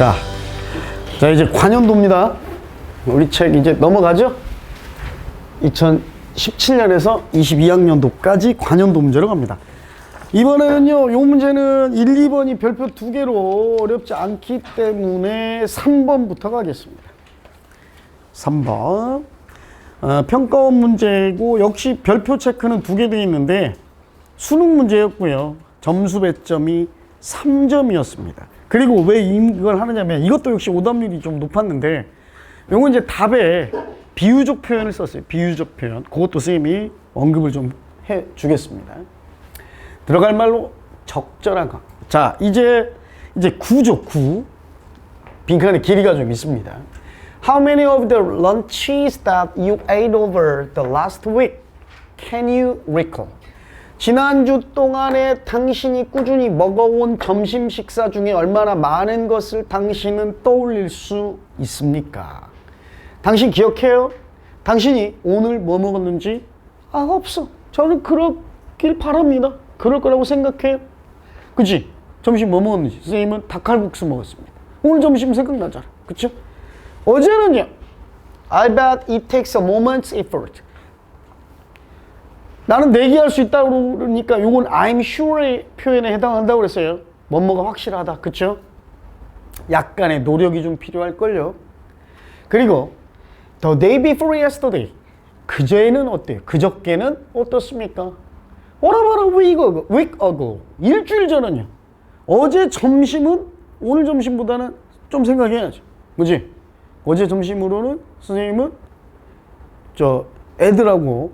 자 이제 관연도입니다. 우리 책 이제 넘어가죠? 2017년에서 22학년도까지 관연도 문제로 갑니다. 이번에는요, 요 문제는 1, 2번이 별표 2개로 어렵지 않기 때문에 3번부터 가겠습니다. 3번. 평가원 문제고, 역시 별표 체크는 2개 되어 있는데, 수능 문제였고요. 점수 배점이 3점이었습니다. 그리고 왜 이걸 하느냐면, 이것도 역시 오답률이 좀 높았는데, 요건 이제 답에 비유적 표현을 썼어요. 비유적 표현. 그것도 선생님이 언급을 좀 해 주겠습니다. 들어갈 말로 적절한 거. 자, 이제 9죠, 9. 빈칸의 길이가 좀 있습니다. How many of the lunches that you ate over the last week can you recall? 지난주 동안에 당신이 꾸준히 먹어온 점심 식사 중에 얼마나 많은 것을 당신은 떠올릴 수 있습니까? 당신 기억해요? 당신이 오늘 뭐 먹었는지? 없어. 저는 그렇길 바랍니다. 그럴 거라고 생각해요. 그치? 점심 뭐 먹었는지. 선생님은 닭칼국수 먹었습니다. 오늘 점심 생각나잖아. 그쵸? 어제는요. I bet it takes a moment's effort. 나는 내기할 수 있다고 그러니까 요건 I'm sure의 표현에 해당한다고 그랬어요. 뭐뭐가 확실하다. 그쵸? 약간의 노력이 좀 필요할걸요. 그리고 The day before yesterday. 그제는 어때요? 그저께는 어떻습니까? What about a week ago? 일주일 전은요. 어제 점심은 오늘 점심보다는 좀 생각해야죠. 그지? 어제 점심으로는 선생님은 애들하고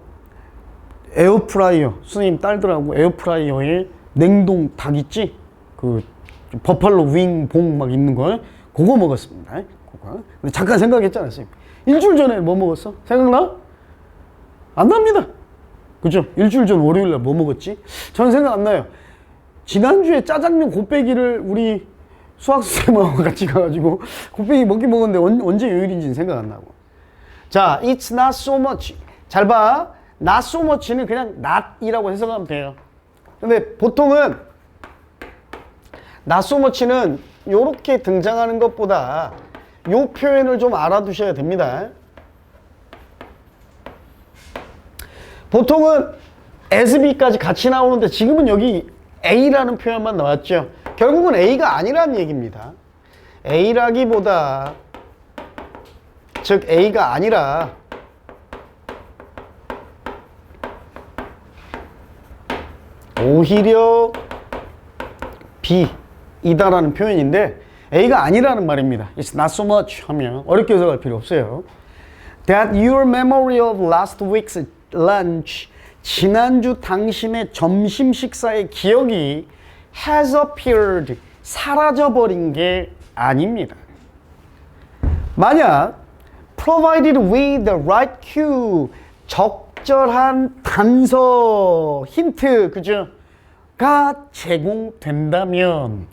에어프라이어, 선생님 딸들하고 에어프라이어에 냉동 닭 있지? 그 버팔로 윙 봉 막 있는 거 그거 먹었습니다. 그거. 근데 잠깐 생각했잖아요, 선생님. 일주일 전에 뭐 먹었어? 생각나? 안 납니다. 그죠? 일주일 전 월요일날 뭐 먹었지? 저는 생각 안 나요. 지난주에 짜장면 곱빼기를 우리 수학 선생님하고 같이 가가지고 곱빼기 먹긴 먹었는데 언제 요일인지는 생각 안 나고. 자, it's not so much. 잘 봐. not so much는 그냥 not이라고 해석하면 돼요. 근데 보통은 not so much는 요렇게 등장하는 것보다 요 표현을 좀 알아두셔야 됩니다. 보통은 as, b까지 같이 나오는데 지금은 여기 a라는 표현만 나왔죠. 결국은 a가 아니라는 얘기입니다. a라기보다 즉 a가 아니라 오히려 b이다라는 표현인데 a가 아니라는 말입니다. It's not so much 하면 어렵게 해석할 필요 없어요. That your memory of last week's lunch, 지난주 당신의 점심 식사의 기억이 has appeared, 사라져버린 게 아닙니다. 만약 provided with the right cue, 적절한 단서, 힌트, 그죠? 가 제공된다면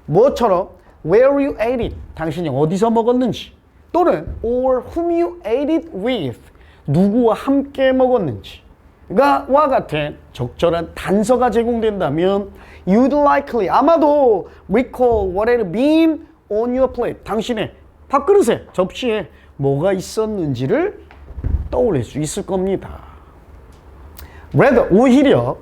뭐처럼 where you ate it, 당신이 어디서 먹었는지, 또는 or whom you ate it with, 누구와 함께 먹었는지가 와 같은 적절한 단서가 제공된다면 you'd likely, 아마도 recall what had been on your plate, 당신의 밥그릇에, 접시에 뭐가 있었는지를 떠올릴 수 있을 겁니다. Rather, 오히려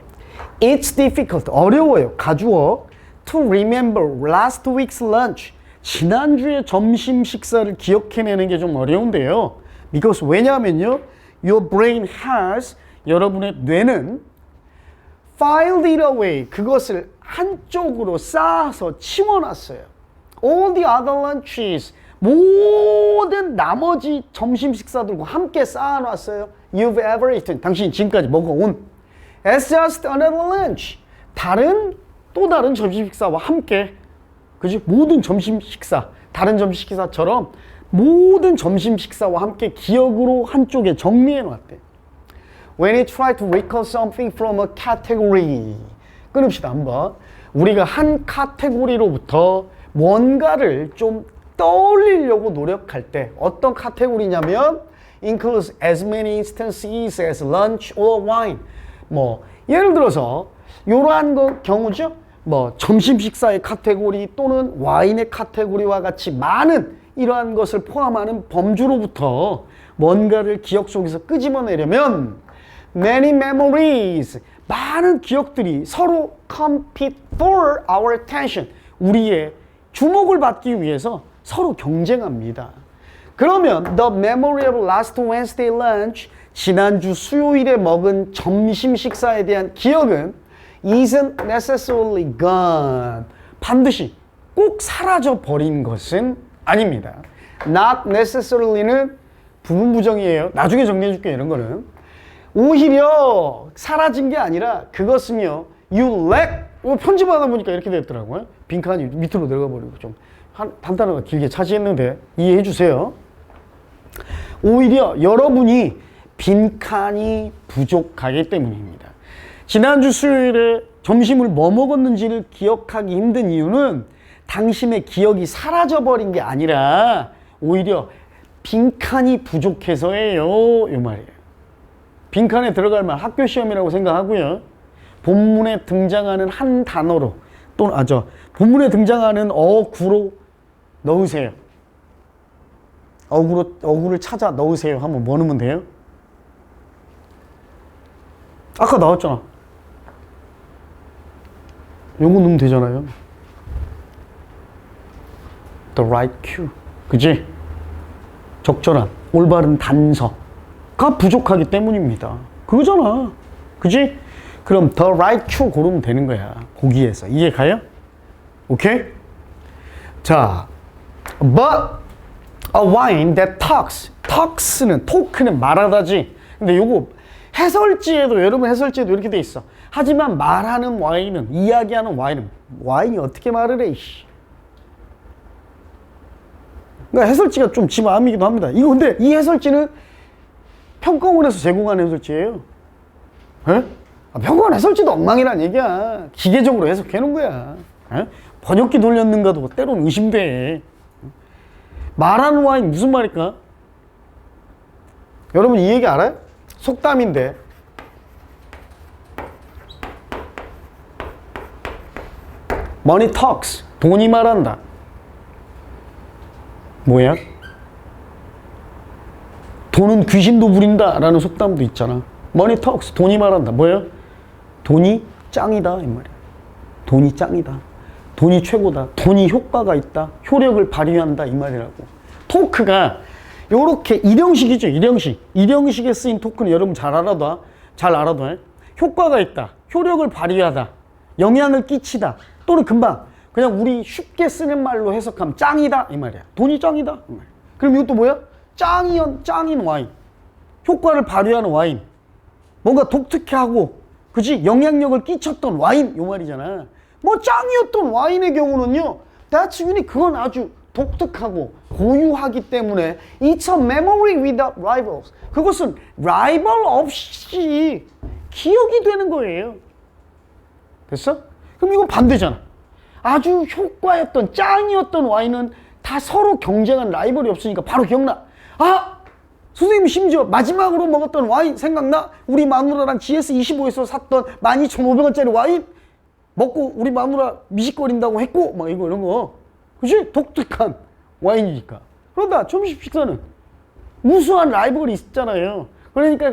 it's difficult, 어려워요, 가주어 to remember last week's lunch, 지난주의 점심 식사를 기억해내는 게 좀 어려운데요. Because 왜냐하면요, your brain has, 여러분의 뇌는 filed it away, 그것을 한쪽으로 쌓아서 치워놨어요. All the other lunches, 모든 나머지 점심 식사들과 함께 쌓아놨어요. You've ever eaten, 당신이 지금까지 먹어온 as just another lunch, 또 다른 점심 식사와 함께, 그지? 모든 점심 식사, 다른 점심 식사처럼 모든 점심 식사와 함께 기억으로 한쪽에 정리해 놨대. When you try to recall something from a category, 끊읍시다 한번. 우리가 한 카테고리로부터 뭔가를 좀 떠올리려고 노력할 때 어떤 카테고리냐면 includes as many instances as lunch or wine. 뭐 예를 들어서 이러한 경우죠. 뭐 점심 식사의 카테고리 또는 와인의 카테고리와 같이 많은 이러한 것을 포함하는 범주로부터 뭔가를 기억 속에서 끄집어내려면 many memories, 많은 기억들이 서로 compete for our attention, 우리의 주목을 받기 위해서 서로 경쟁합니다. 그러면 the memory of last Wednesday lunch, 지난주 수요일에 먹은 점심 식사에 대한 기억은 isn't necessarily gone, 반드시 꼭 사라져 버린 것은 아닙니다. not necessarily,는 부분부정이에요. 나중에 정리해 줄게. 이런 거는 오히려 사라진 게 아니라 그것은요, you lack, 편집하다 보니까 이렇게 됐더라고요. 빈칸이 밑으로 내려가 버리고 좀 한 단어가 길게 차지했는데 이해해 주세요. 오히려 여러분이 빈칸이 부족하기 때문입니다. 지난주 수요일에 점심을 뭐 먹었는지를 기억하기 힘든 이유는 당신의 기억이 사라져버린 게 아니라 오히려 빈칸이 부족해서예요. 이 말이에요. 빈칸에 들어갈 말 학교 시험이라고 생각하고요. 본문에 등장하는 한 단어로 또는 본문에 등장하는 어구로 넣으세요. 어구를 찾아 넣으세요 하면 뭐 넣으면 돼요? 아까 나왔잖아. 요거 넣으면 되잖아요. The right cue. 그지? 적절한, 올바른 단서가 부족하기 때문입니다. 그거잖아. 그지? 그럼 the right cue 고르면 되는 거야. 거기에서. 이해 가요? 오케이? 자, but a wine that talks는 토크는 말하다지. 근데 요거 해설지에도, 여러분 해설지에도 이렇게 돼 있어. 하지만 말하는 와인은, 이야기하는 와인이 어떻게 말을 해, 이씨. 그러니까 해설지가 좀 지 마음이기도 합니다. 이거 근데 이 해설지는 평가원에서 제공하는 해설지예요. 에? 평가원 해설지도 엉망이란 얘기야. 기계적으로 해석해 놓은 거야. 에? 번역기 돌렸는가도 때로는 의심돼. 말하는 와인 무슨 말일까? 여러분 이 얘기 알아요? 속담인데 Money talks, 돈이 말한다. 뭐야? 돈은 귀신도 부린다 라는 속담도 있잖아. Money talks, 돈이 말한다. 뭐야? 돈이 짱이다 이 말이야. 돈이 짱이다. 돈이 최고다. 돈이 효과가 있다. 효력을 발휘한다 이 말이라고. 토크가 요렇게 일형식이죠. 일형식에 쓰인 토크는 여러분 잘 알아둬. 효과가 있다. 효력을 발휘하다. 영향을 끼치다. 또는 금방 그냥 우리 쉽게 쓰는 말로 해석하면 짱이다 이 말이야. 돈이 짱이다 이 말이야. 그럼 이것도 뭐야? 짱인 와인. 효과를 발휘하는 와인. 뭔가 독특하고 그지? 영향력을 끼쳤던 와인 요 말이잖아. 뭐 짱이었던 와인의 경우는요, that's unique. 그건 아주 독특하고 고유하기 때문에 it's a memory without rivals. 그것은 라이벌 없이 기억이 되는 거예요. 됐어? 그럼 이건 반대잖아. 아주 효과였던 짱이었던 와인은 다 서로 경쟁한 라이벌이 없으니까 바로 기억나. 아! 선생님 심지어 마지막으로 먹었던 와인 생각나? 우리 마누라랑 GS25에서 샀던 12,500원짜리 와인? 먹고 우리 마누라 미식거린다고 했고 막 이런 거. 그치? 독특한 와인이니까. 그러다 점심 식사는 무수한 라이벌이 있잖아요. 그러니까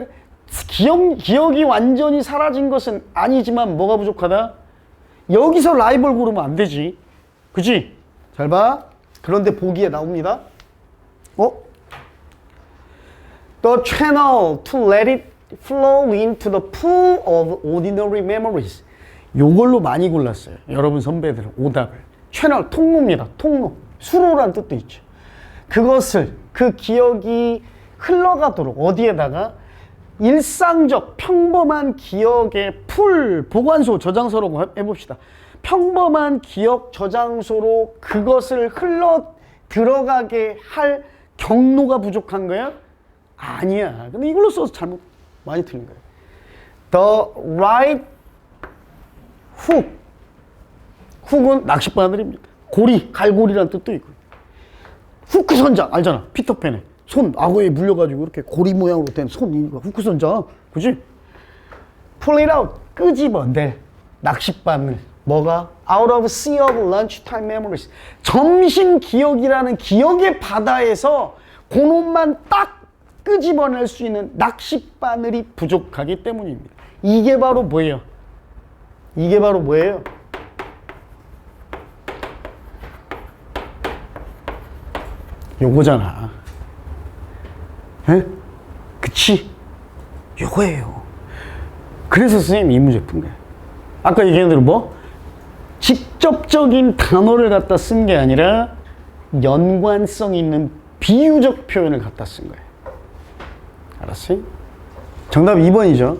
기억이 완전히 사라진 것은 아니지만 뭐가 부족하다? 여기서 라이벌 고르면 안 되지. 그치? 잘 봐. 그런데 보기에 나옵니다. The channel to let it flow into the pool of ordinary memories. 요걸로 많이 골랐어요. 여러분 선배들은 오답을. 채널, 통로입니다. 통로. 수로란 뜻도 있죠. 그것을, 그 기억이 흘러가도록 어디에다가 일상적 평범한 기억의 풀, 보관소, 저장소라고 해봅시다. 평범한 기억 저장소로 그것을 흘러 들어가게 할 경로가 부족한 거야? 아니야. 근데 이걸로 써서 잘못 많이 틀린 거예요. The right hook. 훅은 낚싯바늘입니다. 고리, 갈고리라는 뜻도 있고. 후크 선장 알잖아. 피터팬에 손 악어에 물려가지고 이렇게 고리 모양으로 된 손이 후크 선장. 그지? Pull it out. 끄집어내. 낚싯바늘. 뭐가? Out of sea of lunchtime memories. 점심 기억이라는 기억의 바다에서 그놈만 딱 끄집어낼 수 있는 낚싯바늘이 부족하기 때문입니다. 이게 바로 뭐예요? 이게 바로 뭐예요? 요거잖아. 에? 그치? 요거예요. 그래서 선생님이 이 문제 푼 거예요. 아까 얘기한 대로 뭐? 직접적인 단어를 갖다 쓴 게 아니라 연관성 있는 비유적 표현을 갖다 쓴 거예요. 알았어요? 정답 2번이죠.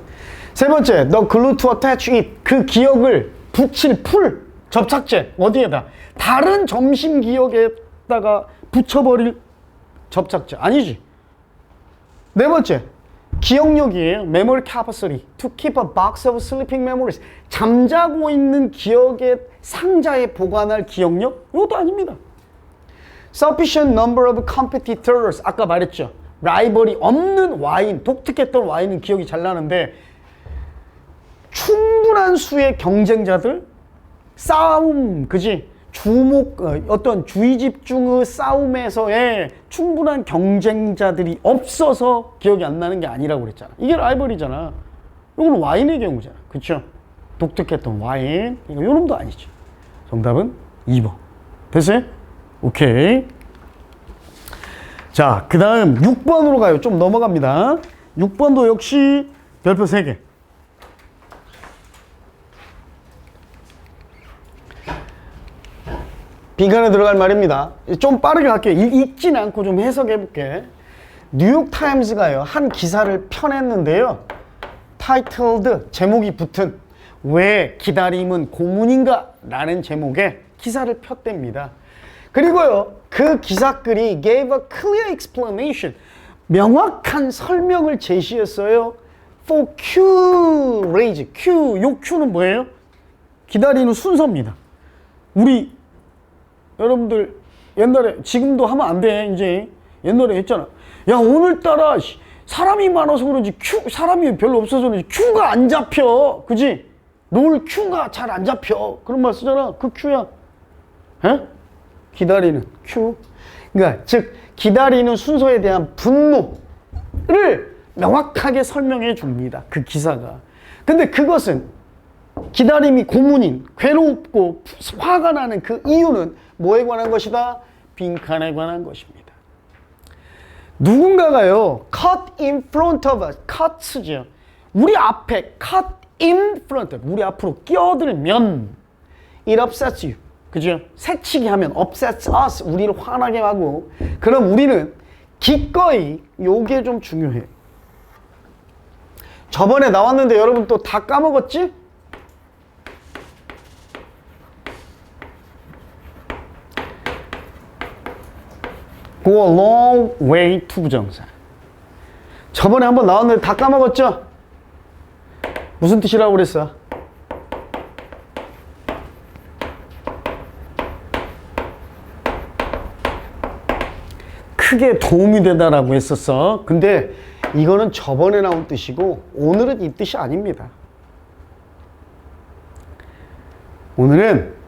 세 번째, the glue to attach it. 그 기억을 붙일 풀, 접착제. 어디에다? 다른 점심 기억에다가 붙여버릴 접착제. 아니지. 네 번째, 기억력이에요. memory capacity. to keep a box of sleeping memories. 잠자고 있는 기억의 상자에 보관할 기억력? 이것도 아닙니다. sufficient number of competitors. 아까 말했죠. 라이벌이 없는 와인, 독특했던 와인은 기억이 잘 나는데 충분한 수의 경쟁자들, 싸움, 그지? 어떤 주의 집중의 싸움에서의 충분한 경쟁자들이 없어서 기억이 안 나는 게 아니라고 그랬잖아. 이게 라이벌이잖아. 이건 와인의 경우잖아. 그쵸? 독특했던 와인. 이거 요놈도 아니지. 정답은 2번. 됐어요? 오케이. 자, 그 다음 6번으로 가요. 좀 넘어갑니다. 6번도 역시 별표 3개. 빈칸에 들어갈 말입니다. 좀 빠르게 갈게요. 읽진 않고 좀 해석해 볼게. 뉴욕타임스가요, 한 기사를 펴냈는데요. 타이틀드, 제목이 붙은 왜 기다림은 고문인가? 라는 제목의 기사를 폈답니다. 그리고요, 그 기사글이 gave a clear explanation. 명확한 설명을 제시했어요. For Q raise. Q, 요 Q는 뭐예요? 기다리는 순서입니다. 우리 여러분들 옛날에, 지금도 하면 안 돼. 이제 옛날에 했잖아. 야, 오늘따라 사람이 많아서 그런지 사람이 별로 없어서 그런지 Q가 안 잡혀. 그지? 롤 Q가 잘 안 잡혀. 그런 말 쓰잖아. 그 Q야. 에? 기다리는 Q. 그러니까 즉 기다리는 순서에 대한 분노를 명확하게 설명해 줍니다. 그 기사가. 근데 그것은 기다림이 고문인, 괴롭고 화가 나는 그 이유는 뭐에 관한 것이다? 빈칸에 관한 것입니다. 누군가가요, cut in front of us, cut죠. 우리 앞에 cut in front of, 우리 앞으로 끼어들면 it upsets you. 그죠? 새치기 하면 upsets us, 우리를 화나게 하고. 그럼 우리는 기꺼이, 요게 좀 중요해. 저번에 나왔는데 여러분 또 다 까먹었지? Go a long way to 부정사. 저번에 한번 나왔는데 다 까먹었죠? 무슨 뜻이라고 그랬어? 크게 도움이 되다라고 했었어. 근데 이거는 저번에 나온 뜻이고 오늘은 이 뜻이 아닙니다. 오늘은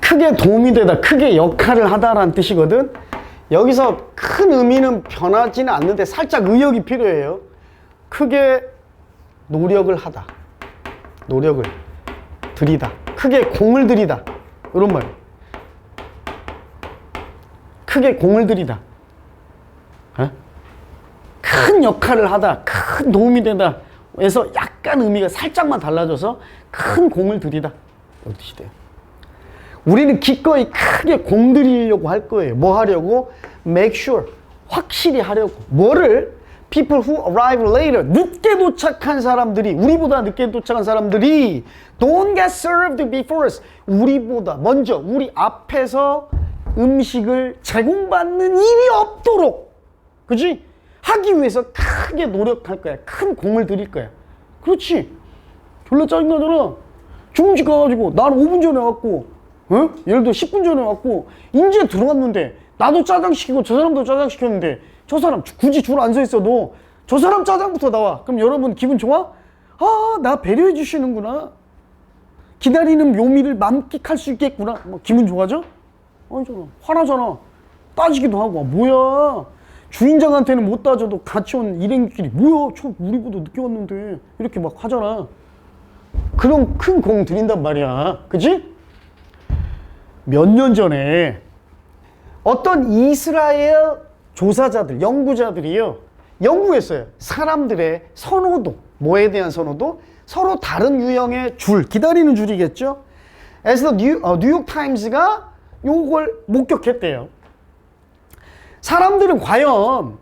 크게 도움이 되다, 크게 역할을 하다라는 뜻이거든. 여기서 큰 의미는 변하지는 않는데 살짝 의역이 필요해요. 크게 노력을 하다, 노력을 들이다, 크게 공을 들이다, 이런 말. 크게 공을 들이다, 에? 큰 역할을 하다, 큰 도움이 되다 에서 약간 의미가 살짝만 달라져서 큰 공을 들이다, 이런 뜻이 돼요. 우리는 기꺼이 크게 공들이려고 할 거예요. 뭐 하려고? Make sure, 확실히 하려고. 뭐를? People who arrive later, 늦게 도착한 사람들이, 우리보다 늦게 도착한 사람들이 don't get served before us, 우리보다 먼저, 우리 앞에서 음식을 제공받는 일이 없도록, 그치? 하기 위해서 크게 노력할 거야. 큰 공을 들일 거야. 그렇지? 졸라 짜증나잖아. 중국집 가가지고 나는 5분 전에 왔고, 어? 예를 들어 10분 전에 왔고 이제 들어왔는데 나도 짜장 시키고 저 사람도 짜장 시켰는데 저 사람 굳이 줄 안 서 있어도 저 사람 짜장부터 나와. 그럼 여러분 기분 좋아? 아, 나 배려해 주시는구나. 기다리는 묘미를 만끽할 수 있겠구나. 뭐 기분 좋아져? 아니잖아. 화나잖아. 따지기도 하고. 뭐야? 주인장한테는 못 따져도 같이 온 일행끼리 뭐야? 저 우리보다 늦게 왔는데 이렇게 막 하잖아. 그런 큰 공 들인단 말이야. 그치? 몇 년 전에 어떤 이스라엘 조사자들, 연구자들이요. 연구했어요. 사람들의 선호도, 뭐에 대한 선호도? 서로 다른 유형의 줄, 기다리는 줄이겠죠? 그래서 뉴욕 타임즈가 요걸 목격했대요. 사람들은 과연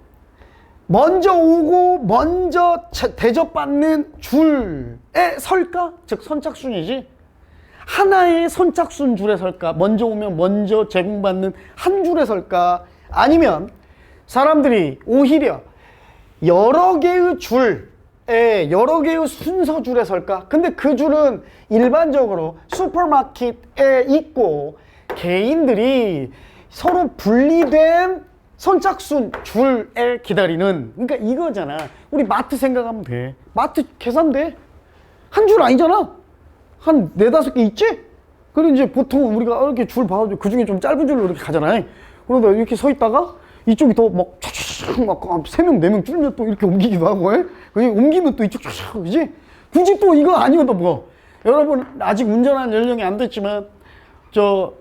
먼저 오고 먼저 대접받는 줄에 설까? 즉 선착순이지. 하나의 선착순 줄에 설까? 먼저 오면 먼저 제공받는 한 줄에 설까? 아니면 사람들이 오히려 여러 개의 줄에 여러 개의 순서 줄에 설까? 근데 그 줄은 일반적으로 슈퍼마켓에 있고 개인들이 서로 분리된 선착순 줄에 기다리는, 그러니까 이거잖아. 우리 마트 생각하면 돼. 마트 계산돼. 한 줄 아니잖아. 한 4-5개 있지? 그리고 이제 보통 우리가 이렇게 줄 봐가지고 그 중에 좀 짧은 줄로 이렇게 가잖아요. 그러다 이렇게 서 있다가 이쪽이 더 막 촥촥 막 3명, 4명 줄면 또 이렇게 옮기기도 하고, 옮기면 또 이쪽 촥촥, 그지? 굳이 또 이거 아니면 또 뭐. 여러분, 아직 운전한 연령이 안 됐지만,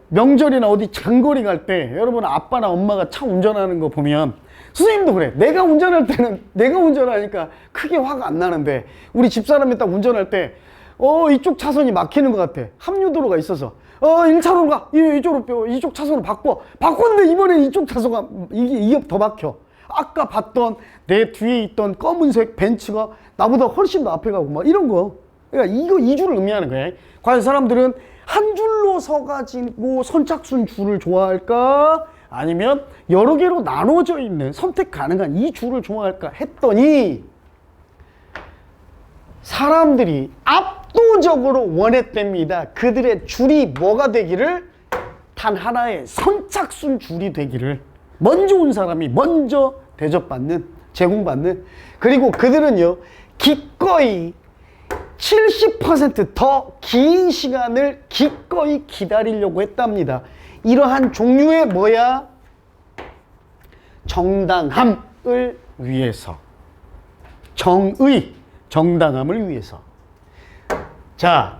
명절이나 어디 장거리 갈 때, 여러분 아빠나 엄마가 차 운전하는 거 보면, 선생님도 그래. 내가 운전할 때는, 내가 운전하니까 크게 화가 안 나는데, 우리 집사람이 딱 운전할 때, 이쪽 차선이 막히는 것 같아. 합류도로가 있어서. 1차로로 가. 이쪽으로 빼고, 이쪽 차선으로 바꿔. 바꿨는데 이번에 이쪽 차선가, 이게 더 막혀. 아까 봤던 내 뒤에 있던 검은색 벤츠가 나보다 훨씬 더 앞에 가고, 막 이런 거. 그러니까 이 줄을 의미하는 거야. 과연 사람들은 한 줄로 서가지고 선착순 줄을 좋아할까? 아니면 여러 개로 나눠져 있는 선택 가능한 이 줄을 좋아할까? 했더니, 사람들이 압도적으로 원했답니다. 그들의 줄이 뭐가 되기를? 단 하나의 선착순 줄이 되기를. 먼저 온 사람이 먼저 대접받는, 제공받는. 그리고 그들은요, 기꺼이 70% 더 긴 시간을 기꺼이 기다리려고 했답니다. 이러한 종류의 뭐야? 정당함을 위해서. 정당함을 위해서. 자,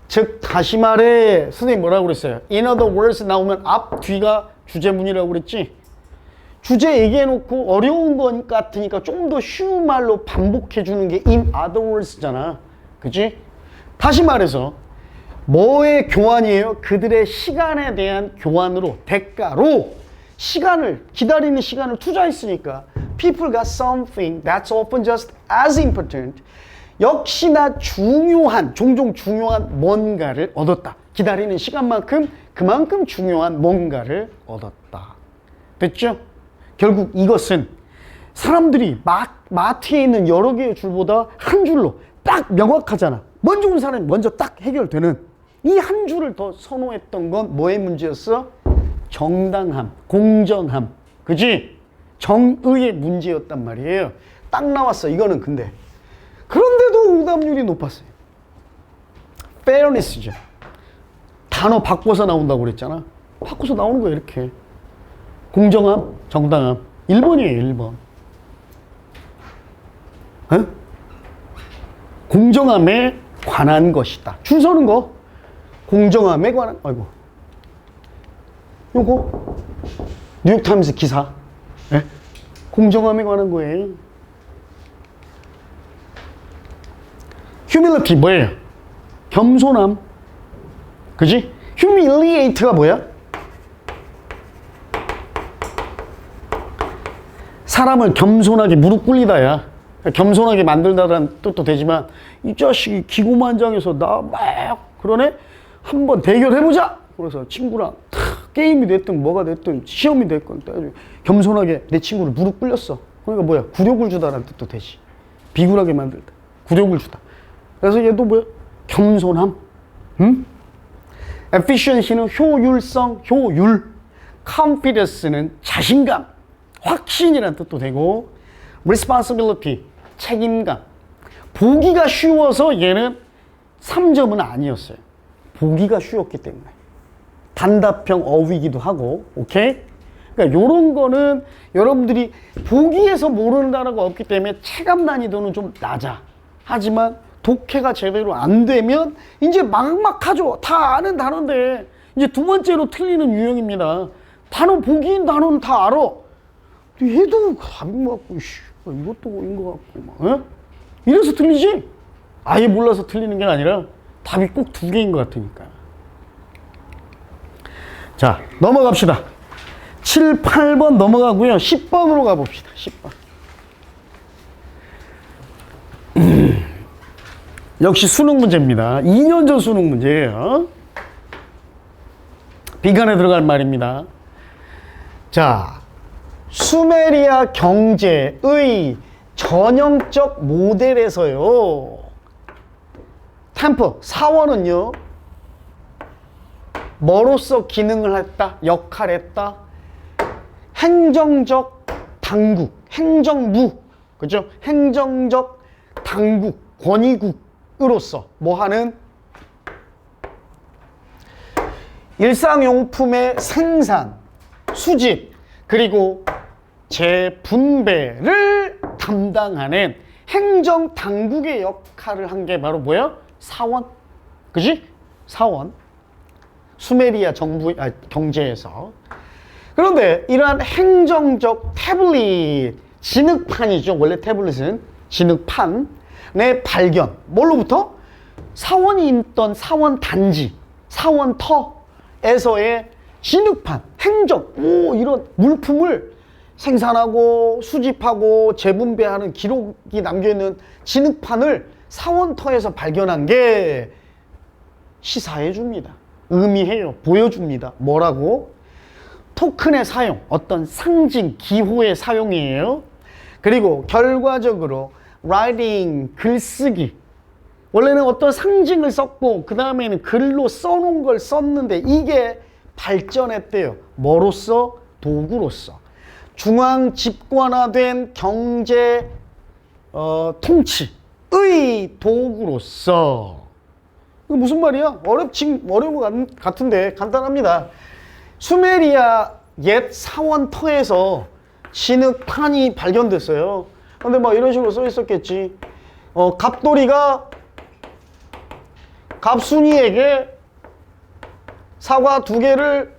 즉 다시 말해, 선생님 뭐라고 그랬어요? In other words 나오면 앞, 뒤가 주제문이라고 그랬지? 주제 얘기해놓고 어려운 것 같으니까 좀 더 쉬운 말로 반복해주는 게 in other words잖아. 그치? 다시 말해서 뭐의 교환이에요? 그들의 시간에 대한 교환으로, 대가로 시간을, 기다리는 시간을 투자했으니까 people got something that's often just as important. 역시나 중요한, 종종 중요한 뭔가를 얻었다. 기다리는 시간만큼 그만큼 중요한 뭔가를 얻었다. 됐죠? 결국 이것은 사람들이 마트에 있는 여러 개의 줄보다 한 줄로 딱 명확하잖아. 먼저 온 사람이 먼저 딱 해결되는 이 한 줄을 더 선호했던 건 뭐의 문제였어? 정당함, 공정함, 그지? 정의의 문제였단 말이에요. 딱 나왔어. 이거는 근데 그런데도 오답률이 높았어요. fairness죠. 단어 바꿔서 나온다고 그랬잖아. 바꿔서 나오는 거야 이렇게. 공정함, 정당함. 1번이에요 1번. 에? 공정함에 관한 것이다. 줄 서는 거. 공정함에 관한, 아이고. 요거. 뉴욕타임스 기사. 예? 공정함에 관한 거예요. humility 뭐예요? 겸손함. 그지? humiliate가 뭐야? 사람을 겸손하게 무릎 꿇리다야. 겸손하게 만들다라는 뜻도 되지만 이 자식이 기고만장해서 나 막 그러네? 한번 대결해보자! 그래서 친구랑 게임이 됐든 뭐가 됐든 시험이 됐건 겸손하게 내 친구를 무릎 꿇렸어. 그러니까 뭐야? 굴욕을 주다라는 뜻도 되지. 비굴하게 만들다. 굴욕을 주다. 그래서 얘도 뭐야? 겸손함. 응? efficiency는 효율성, 효율. confidence는 자신감, 확신이라는 뜻도 되고 responsibility, 책임감. 보기가 쉬워서 얘는 3점은 아니었어요. 보기가 쉬웠기 때문에. 단답형 어휘기도 하고, 오케이? 그러니까 요런 거는 여러분들이 보기에서 모르는 단어가 없기 때문에 체감 난이도는 좀 낮아. 하지만 독해가 제대로 안 되면 이제 막막하죠. 다 아는 단어인데 이제 두 번째로 틀리는 유형입니다. 단어 보기인 단어는 다 알아. 얘도 답인 것 같고, 이것도 인것 같고, 막, 이래서 틀리지? 아예 몰라서 틀리는 게 아니라 답이 꼭 두 개인 것 같으니까. 자, 넘어갑시다. 7, 8번 넘어가고요. 10번으로 가봅시다. 10번. 역시 수능 문제입니다. 2년 전 수능 문제예요. 빈칸에 들어갈 말입니다. 자, 수메리아 경제의 전형적 모델에서요. 템프, 사원은요. 뭐로서 기능을 했다? 역할했다? 행정적 당국, 행정부, 그죠? 행정적 당국, 권위국으로서 뭐 하는? 일상용품의 생산, 수집, 그리고 재분배를 담당하는 행정당국의 역할을 한 게 바로 뭐야? 사원. 그지? 사원. 수메리아 정부, 경제에서. 그런데 이러한 행정적 태블릿, 진흙판이죠. 원래 태블릿은 진흙판의 발견. 뭘로부터? 사원이 있던 사원 단지, 사원터에서의 진흙판, 행정, 이런 물품을 생산하고 수집하고 재분배하는 기록이 남겨있는 진흙판을 사원터에서 발견한 게 시사해 줍니다. 의미해요. 보여줍니다. 뭐라고? 토큰의 사용, 어떤 상징, 기호의 사용이에요. 그리고 결과적으로 writing, 글쓰기. 원래는 어떤 상징을 썼고 그 다음에는 글로 써놓은 걸 썼는데 이게 발전했대요. 뭐로써? 도구로서. 중앙 집권화된 경제 통치의 도구로서. 이거 무슨 말이야? 어려운 것 같은데 간단합니다. 수메리아 옛 사원터에서 진흙판이 발견됐어요. 근데 막 이런 식으로 써 있었겠지. 갑돌이가 갑순이에게 사과 2개를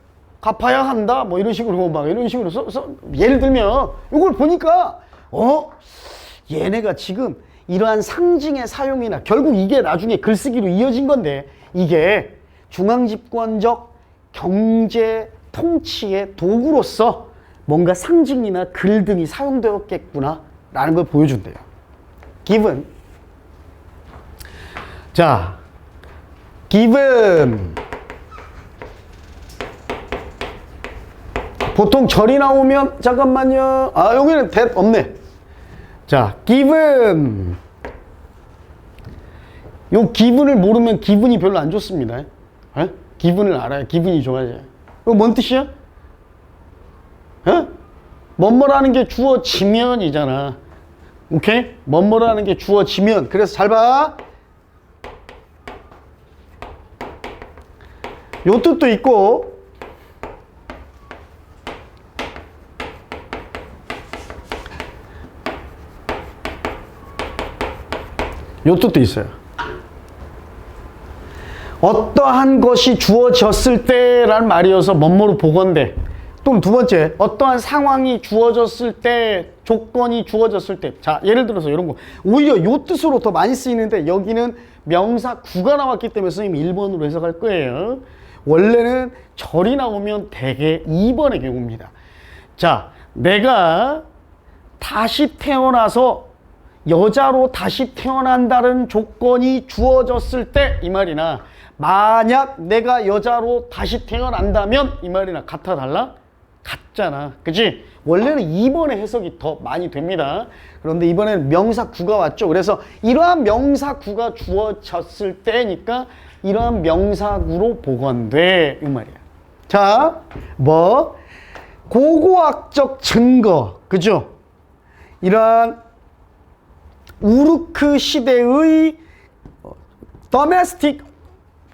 갚아야 한다. 뭐 이런 식으로 막 이런 식으로 예를 들면 이걸 보니까 얘네가 지금 이러한 상징의 사용이나 결국 이게 나중에 글쓰기로 이어진 건데 이게 중앙집권적 경제 통치의 도구로서 뭔가 상징이나 글 등이 사용되었겠구나 라는 걸 보여준대요. given. 자, given. 보통 절이 나오면 잠깐만요. 여기는 that 없네. 자, given. 요 given을 모르면 기분이 별로 안 좋습니다. given을 알아야 기분이 좋아져요. 이거 뭔 뜻이야? 뭐뭐라는 게 주어지면이잖아. 오케이? 뭐뭐라는 게 주어지면. 그래서 잘 봐. 요 뜻도 있고 요 뜻도 있어요. 어떠한 것이 주어졌을 때라는 말이어서 뭐뭐로 보건대. 또는 두 번째, 어떠한 상황이 주어졌을 때, 조건이 주어졌을 때. 자, 예를 들어서 이런 거. 오히려 요 뜻으로 더 많이 쓰이는데 여기는 명사 구가 나왔기 때문에 선생님이 1번으로 해석할 거예요. 원래는 절이 나오면 대개 2번의 경우입니다. 자, 내가 다시 태어나서 여자로 다시 태어난다는 조건이 주어졌을 때 이 말이나 만약 내가 여자로 다시 태어난다면 이 말이나 같아 달라? 같잖아. 그치? 원래는 2번의 해석이 더 많이 됩니다. 그런데 이번에는 명사 구가 왔죠. 그래서 이러한 명사 구가 주어졌을 때니까 이러한 명사구로 보건돼 이 말이야. 자, 뭐 고고학적 증거, 그죠? 이러한 우르크 시대의 domestic.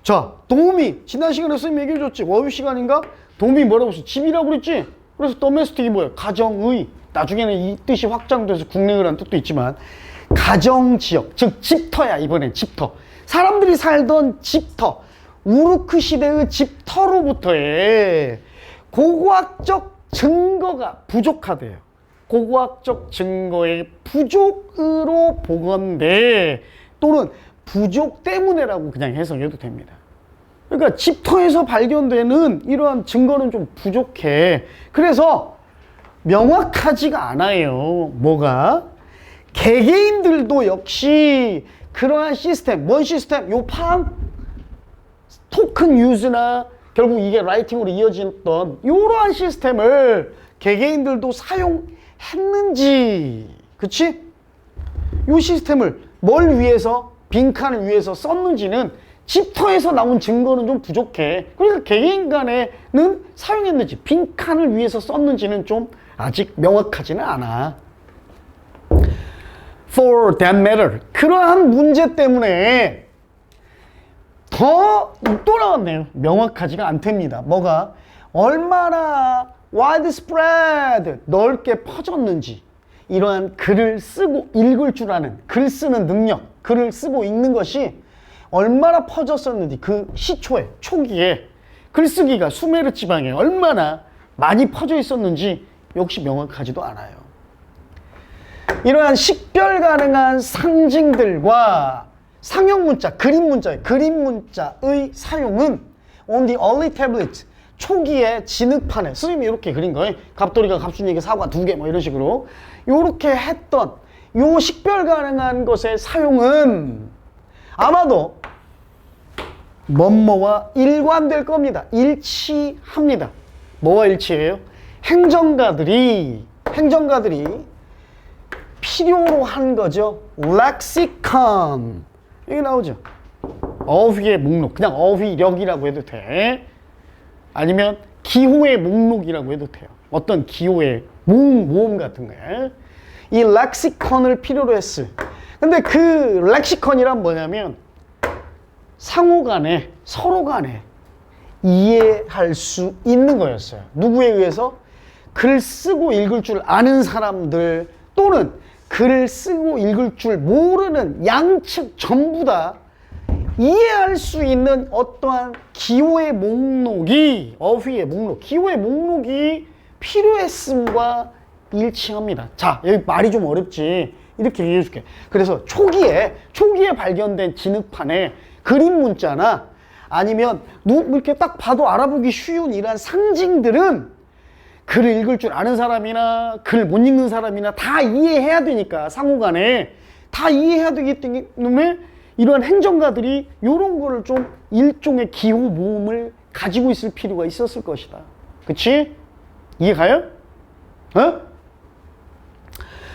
자, 도우미. 지난 시간에 선생님 얘기해줬지. 워유 시간인가? 도우미 뭐라고 했어? 집이라고 그랬지? 그래서 domestic이 뭐야? 가정의. 나중에는 이 뜻이 확장돼서 국내어란 는 뜻도 있지만 가정지역, 즉 집터야. 이번엔 집터. 사람들이 살던 집터. 우르크 시대의 집터로부터의 고고학적 증거가 부족하대요. 고고학적 증거의 부족으로 보건대, 또는 부족 때문에라고 그냥 해석해도 됩니다. 그러니까 집터에서 발견되는 이러한 증거는 좀 부족해. 그래서 명확하지가 않아요. 뭐가? 개개인들도 역시 그러한 시스템, 뭔 시스템? 요 팡 토큰 유즈나 결국 이게 라이팅으로 이어졌던 이러한 시스템을 개개인들도 사용했는지, 그치? 이 시스템을 뭘 위해서, 빈칸을 위해서 썼는지는 집터에서 나온 증거는 좀 부족해. 그러니까 개개인 간에는 사용했는지, 빈칸을 위해서 썼는지는 좀 아직 명확하지는 않아. For that matter, 그러한 문제 때문에 또 나왔네요. 명확하지가 않답니다. 뭐가? 얼마나 widespread, 넓게 퍼졌는지, 이러한 글을 쓰고 읽을 줄 아는, 글 쓰는 능력, 글을 쓰고 읽는 것이 얼마나 퍼졌었는지, 그 시초에, 초기에 글쓰기가 수메르 지방에 얼마나 많이 퍼져 있었는지 역시 명확하지도 않아요. 이러한 식별 가능한 상징들과 상형 문자, 그림 문자의 사용은 on the early tablet, 초기에 진흙판에, 선생님이 이렇게 그린 거예요. 갑돌이가 갑순이에게 사과 2개 뭐 이런 식으로 이렇게 했던 요 식별 가능한 것의 사용은 아마도 뭐뭐와 일관될 겁니다. 일치합니다. 뭐와 일치해요? 행정가들이 필요로 한 거죠. 렉시컨. 여기 나오죠. 어휘의 목록. 그냥 어휘력이라고 해도 돼. 아니면 기호의 목록이라고 해도 돼요. 어떤 기호의 모음 같은 거예요. 이 렉시컨을 필요로 했을. 근데 그 렉시컨이란 뭐냐면 상호 간에, 서로 간에 이해할 수 있는 거였어요. 누구에 의해서? 글 쓰고 읽을 줄 아는 사람들, 또는 글을 쓰고 읽을 줄 모르는 양측 전부 다 이해할 수 있는 어떠한 기호의 목록이, 어휘의 목록, 기호의 목록이 필요했음과 일치합니다. 자, 여기 말이 좀 어렵지. 이렇게 얘기해 줄게. 그래서 초기에 발견된 진흙판에 그림 문자나 아니면 이렇게 딱 봐도 알아보기 쉬운 이러한 상징들은 글을 읽을 줄 아는 사람이나 글을 못 읽는 사람이나 다 이해해야 되니까, 상호간에 다 이해해야 되기 때문에 이러한 행정가들이 이런 거를 좀 일종의 기호 모음을 가지고 있을 필요가 있었을 것이다. 그치? 이해 가요? 어?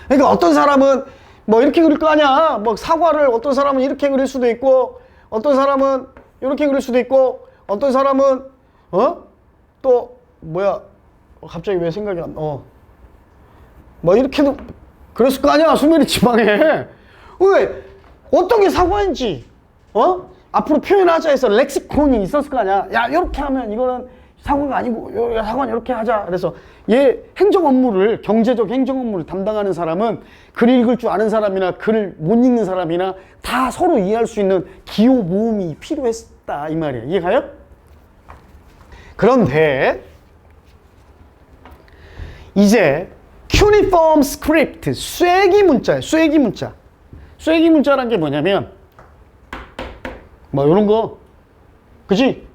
그러니까 어떤 사람은 뭐 이렇게 그릴 거 아니야. 뭐 사과를 어떤 사람은 이렇게 그릴 수도 있고, 어떤 사람은 이렇게 그릴 수도 있고, 어떤 사람은 또 뭐야, 갑자기 왜 생각이 안 나? 뭐 이렇게도 그랬을 거 아니야. 수메르 지방에. 왜? 어떤 게 사과인지 앞으로 표현하자 해서 렉시콘이 있었을 거 아니야. 야, 이렇게 하면 이거는 사과가 아니고 사과는 이렇게 하자. 그래서 얘 행정 업무를, 경제적 행정 업무를 담당하는 사람은 글 읽을 줄 아는 사람이나 글을 못 읽는 사람이나 다 서로 이해할 수 있는 기호 모음이 필요했다, 이 말이에요. 이해가요? 그런데 이제 cuneiform script, 쐐기 문자예요. 쐐기 문자. 쐐기 문자란 게 뭐냐면 뭐 요런 거, 그치?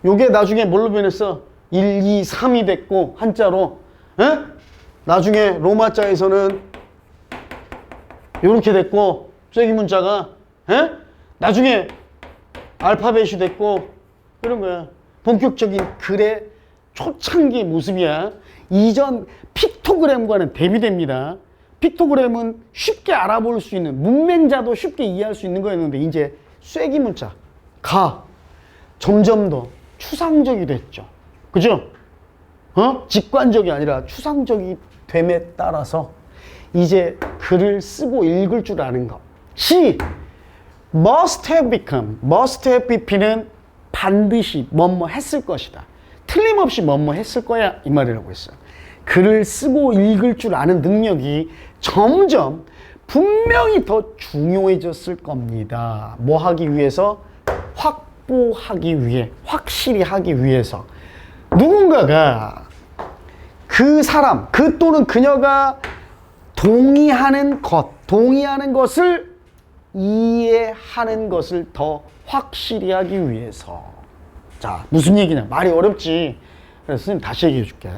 요게 나중에 뭘로 변했어? 1, 2, 3이 됐고 한자로. 에? 나중에 로마자에서는 요렇게 됐고, 쐐기 문자가 에? 나중에 알파벳이 됐고, 이런 거야. 본격적인 글의 초창기 모습이야. 이전 픽토그램과는 대비됩니다. 픽토그램은 쉽게 알아볼 수 있는, 문맹자도 쉽게 이해할 수 있는 거였는데 이제 쐐기 문자가 점점 더 추상적이 됐죠. 그죠? 직관적이 아니라 추상적이 됨에 따라서 이제 글을 쓰고 읽을 줄 아는 것. C. must have become. must have becom는 반드시 뭐뭐 했을 것이다. 틀림없이 뭐뭐 했을 거야 이 말이라고 했어요. 글을 쓰고 읽을 줄 아는 능력이 점점 분명히 더 중요해졌을 겁니다. 뭐 하기 위해서? 확보하기 위해, 확실히 하기 위해서. 누군가가 그 사람, 그 또는 그녀가 동의하는 것을 이해하는 것을 더 확실히 하기 위해서. 자, 무슨 얘기냐? 말이 어렵지. 그래서 선생님 다시 얘기해 줄게.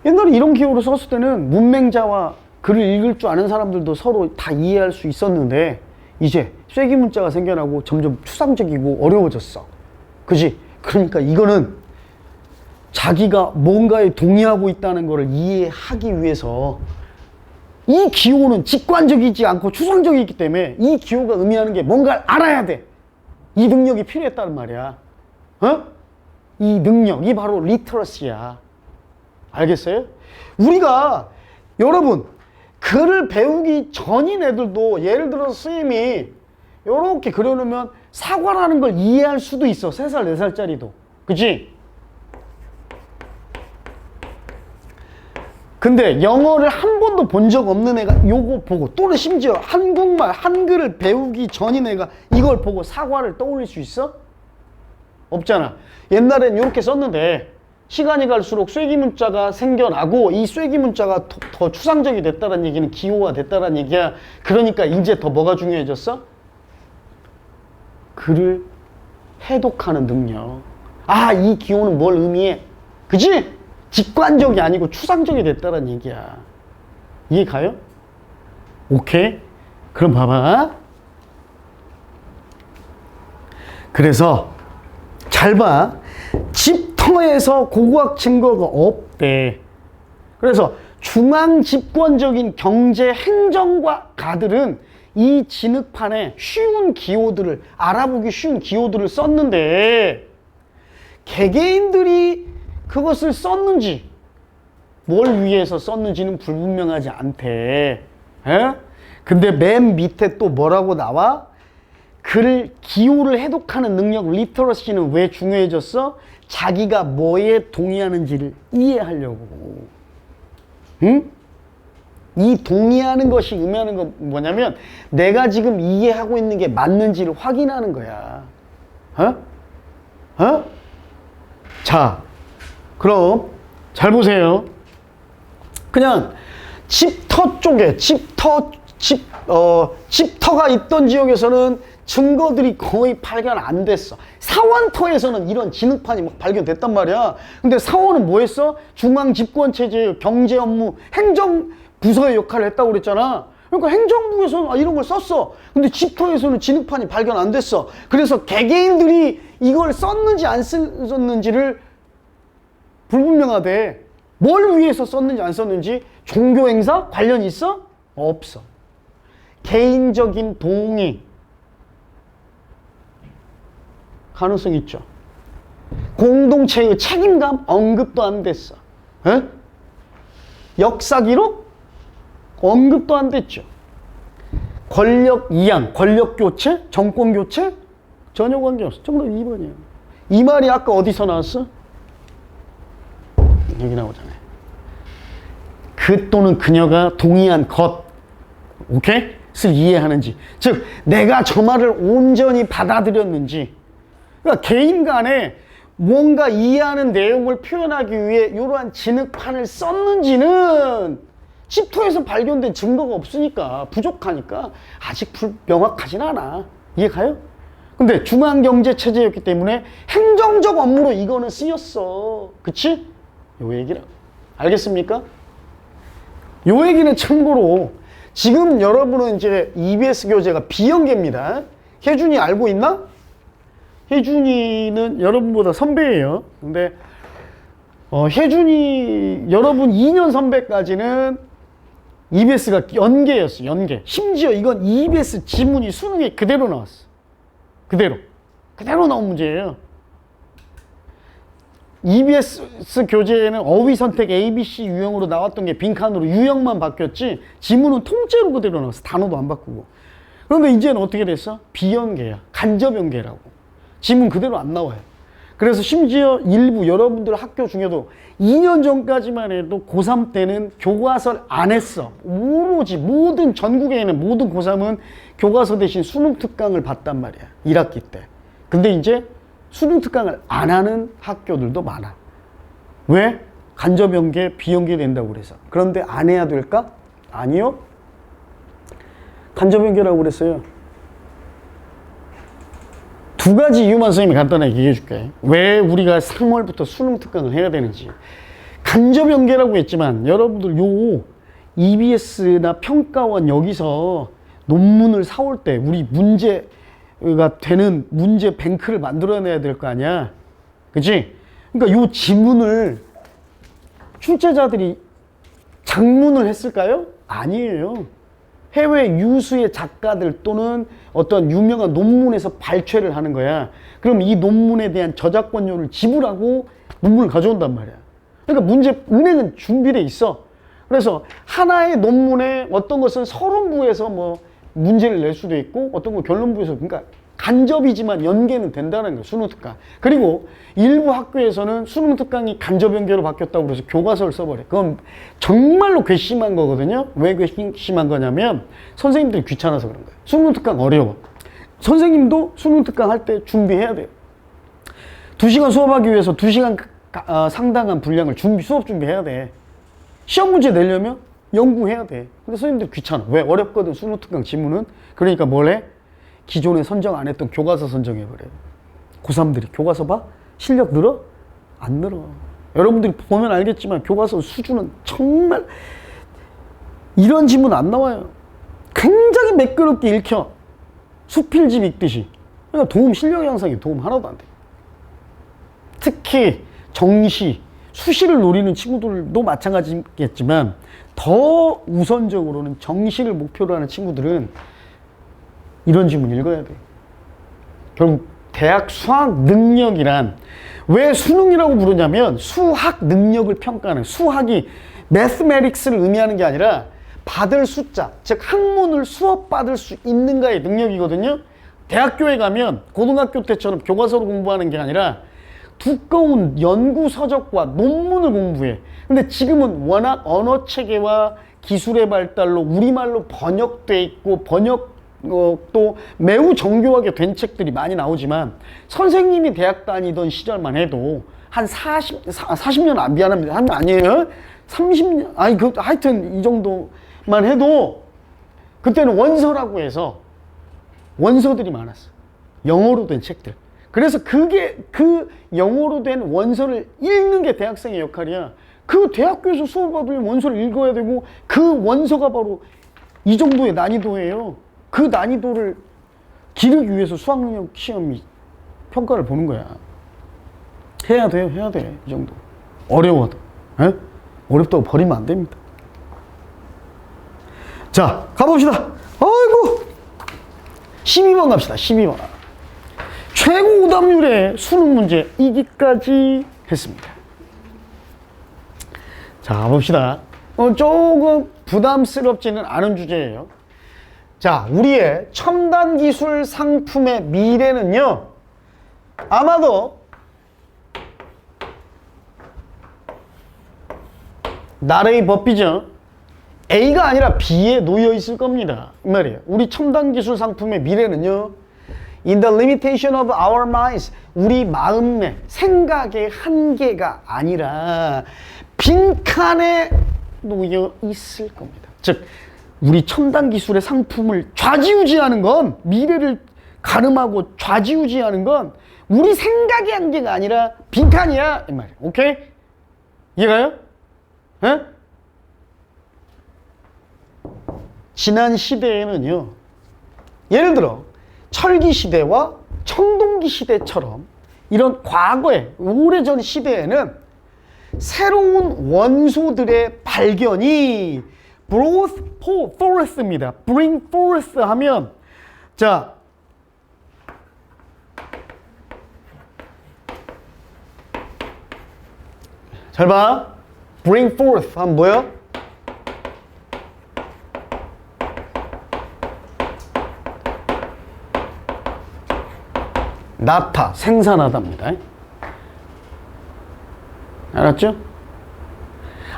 옛날에 이런 기호를 썼을 때는 문맹자와 글을 읽을 줄 아는 사람들도 서로 다 이해할 수 있었는데 이제 쐐기 문자가 생겨나고 점점 추상적이고 어려워졌어. 그지? 그러니까 이거는 자기가 뭔가에 동의하고 있다는 것을 이해하기 위해서 이 기호는 직관적이지 않고 추상적이기 때문에 이 기호가 의미하는 게 뭔가를 알아야 돼. 이 능력이 필요했다는 말이야. 어? 이 능력이 바로 리터러시야. 알겠어요? 우리가 여러분 글을 배우기 전인 애들도 예를 들어서 선생님이 이렇게 그려놓으면 사과라는 걸 이해할 수도 있어. 3살, 4살짜리도. 그치? 근데 영어를 한 번도 본 적 없는 애가 요거 보고 또는 심지어 한국말, 한글을 배우기 전인 애가 이걸 보고 사과를 떠올릴 수 있어? 없잖아. 옛날엔 이렇게 썼는데 시간이 갈수록 쐐기 문자가 생겨나고 이 쐐기 문자가 더 추상적이 됐다는 얘기는 기호가 됐다는 얘기야. 그러니까 이제 더 뭐가 중요해졌어? 글을 해독하는 능력. 아, 이 기호는 뭘 의미해? 그치? 직관적이 아니고 추상적이 됐다는 얘기야. 이해 가요? 오케이? 그럼 봐봐. 그래서 잘 봐. 집터에서 고고학 증거가 없대. 그래서 중앙 집권적인 경제 행정과 가들은 이 진흙판에 쉬운 기호들을, 알아보기 쉬운 기호들을 썼는데 개개인들이 그것을 썼는지, 뭘 위해서 썼는지는 불분명하지 않대. 에? 근데 맨 밑에 또 뭐라고 나와? 글을, 기호를 해독하는 능력, 리터러시는 왜 중요해졌어? 자기가 뭐에 동의하는지를 이해하려고. 응? 이 동의하는 것이 의미하는 건 뭐냐면 내가 지금 이해하고 있는 게 맞는지를 확인하는 거야. 어? 어? 자, 그럼 잘 보세요. 그냥 집터 쪽에 집터가 있던 지역에서는 증거들이 거의 발견 안 됐어. 사원터에서는 이런 진흙판이 막 발견됐단 말이야. 근데 사원은 뭐 했어? 중앙집권체제, 경제 업무, 행정부서의 역할을 했다고 그랬잖아. 그러니까 행정부에서는 이런 걸 썼어. 근데 집터에서는 진흙판이 발견 안 됐어. 그래서 개개인들이 이걸 썼는지 안 썼는지를 불분명하대. 뭘 위해서 썼는지 안 썼는지. 종교행사 관련 있어? 없어. 개인적인 동의 가능성 있죠. 공동체의 책임감 언급도 안 됐어. 에? 역사 기록 언급도 안 됐죠. 권력 이양, 권력 교체, 정권 교체 전혀 관계없어. 정답 2번이에요. 이 말이 아까 어디서 나왔어? 여기 나오잖아요. 그 또는 그녀가 동의한 것, 오케이? 를 이해하는지. 즉 내가 저 말을 온전히 받아들였는지. 그러니까 개인 간에 뭔가 이해하는 내용을 표현하기 위해 이러한 진흙판을 썼는지는 집터에서 발견된 증거가 없으니까, 부족하니까 아직 명확하진 않아. 이해 가요? 근데 중앙경제체제였기 때문에 행정적 업무로 이거는 쓰였어. 그치? 요 얘기라. 알겠습니까? 요 얘기는 참고로 지금 여러분은 이제 EBS 교재가 비연계입니다. 혜준이 알고 있나? 혜준이는 여러분보다 선배예요. 근데 혜준이 여러분 2년 선배까지는 EBS가 연계였어. 연계. 심지어 이건 EBS 지문이 수능에 그대로 나왔어. 그대로 나온 문제예요. EBS 교재에는 어휘 선택 ABC 유형으로 나왔던 게 빈칸으로 유형만 바뀌었지 지문은 통째로 그대로 나왔어. 단어도 안 바꾸고. 그런데 이제는 어떻게 됐어? 비연계야. 간접연계라고. 지문 그대로 안 나와요. 그래서 심지어 일부 여러분들 학교 중에도 2년 전까지만 해도 고3 때는 교과서를 안 했어. 오로지 모든 전국에 있는 모든 고3은 교과서 대신 수능 특강을 봤단 말이야. 1학기 때. 근데 이제 수능 특강을 안 하는 학교들도 많아. 왜? 간접연계, 비연계 된다고 그래서. 그런데 안 해야 될까? 아니요. 간접연계라고 그랬어요. 두 가지 이유만 선생님이 간단하게 얘기해 줄게. 왜 우리가 3월부터 수능 특강을 해야 되는지. 간접연계라고 했지만 여러분들 요 EBS나 평가원 여기서 논문을 사올 때 우리 문제가 되는 문제 뱅크를 만들어내야 될 거 아니야. 그치? 그러니까 요 지문을 출제자들이 작문을 했을까요? 아니에요. 해외 유수의 작가들 또는 어떤 유명한 논문에서 발췌를 하는 거야. 그럼 이 논문에 대한 저작권료를 지불하고 논문을 가져온단 말이야. 그러니까 은행은 준비돼 있어. 그래서 하나의 논문에 어떤 것은 서론부에서 뭐 문제를 낼 수도 있고 어떤 건 결론부에서, 그러니까 간접이지만 연계는 된다는 거예요. 수능특강. 그리고 일부 학교에서는 수능특강이 간접연계로 바뀌었다고 그래서 교과서를 써버려. 그건 정말로 괘씸한 거거든요. 왜 괘씸한 거냐면 선생님들이 귀찮아서 그런 거예요. 수능특강 어려워. 선생님도 수능특강 할 때 준비해야 돼요. 2시간 수업하기 위해서 2시간 상당한 분량을 수업 준비해야 돼. 시험 문제 내려면 연구해야 돼. 근데 선생님들 귀찮아. 왜? 어렵거든 수능특강 지문은. 그러니까 뭘 해? 기존에 선정 안 했던 교과서 선정해버려요. 고3들이 교과서 봐? 실력 늘어? 안 늘어. 여러분들이 보면 알겠지만 교과서 수준은 정말 이런 지문 안 나와요. 굉장히 매끄럽게 읽혀. 수필집 읽듯이. 그러니까 실력 향상에 도움 하나도 안 돼. 특히 정시, 수시를 노리는 친구들도 마찬가지겠지만 더 우선적으로는 정시를 목표로 하는 친구들은 이런 지문 읽어야 돼. 결국 대학 수학 능력이란, 왜 수능이라고 부르냐면 수학 능력을 평가하는, 수학이 mathematics를 의미하는 게 아니라 받을 숫자, 즉 학문을 수업 받을 수 있는가의 능력이거든요. 대학교에 가면 고등학교 때처럼 교과서로 공부하는 게 아니라 두꺼운 연구 서적과 논문을 공부해. 근데 지금은 워낙 언어 체계와 기술의 발달로 우리말로 번역돼 있고 또 매우 정교하게 된 책들이 많이 나오지만 선생님이 대학 다니던 시절만 해도 한 40년 안 미안합니다. 한 아니에요? 30년, 아니 하여튼 이 정도만 해도 그때는 원서라고 해서 원서들이 많았어. 영어로 된 책들. 그래서 그 영어로 된 원서를 읽는 게 대학생의 역할이야. 그 대학교에서 수업 받으면 원서를 읽어야 되고 그 원서가 바로 이 정도의 난이도예요. 그 난이도를 기르기 위해서 수학능력 시험이 평가를 보는 거야. 해야 돼요. 해야 돼. 이 정도. 어려워도. 에? 어렵다고 버리면 안 됩니다. 자, 가봅시다. 아이고. 12번 갑시다. 12번. 최고 오답률의 수능 문제 이기까지 했습니다. 자, 가봅시다. 조금 부담스럽지는 않은 주제예요. 자, 우리의 첨단 기술 상품의 미래는요, 아마도 나레이 버피죠. A가 아니라 B에 놓여 있을 겁니다. 이 말이에요. 우리 첨단 기술 상품의 미래는요, in the limitation of our minds, 우리 마음의 생각의 한계가 아니라 빈칸에 놓여 있을 겁니다. 즉 우리 첨단 기술의 상품을 좌지우지하는 건, 미래를 가늠하고 좌지우지하는 건 우리 생각의 한계가 아니라 빈칸이야 이 말이에요. 오케이? 이해가요? 에? 지난 시대에는요, 예를 들어 철기 시대와 청동기 시대처럼 이런 과거에 오래전 시대에는 새로운 원소들의 발견이 brought forth입니다. bring forth 하면, 자, 잘 봐. bring forth 하면 뭐야? 나타, 생산하답니다. 알았죠?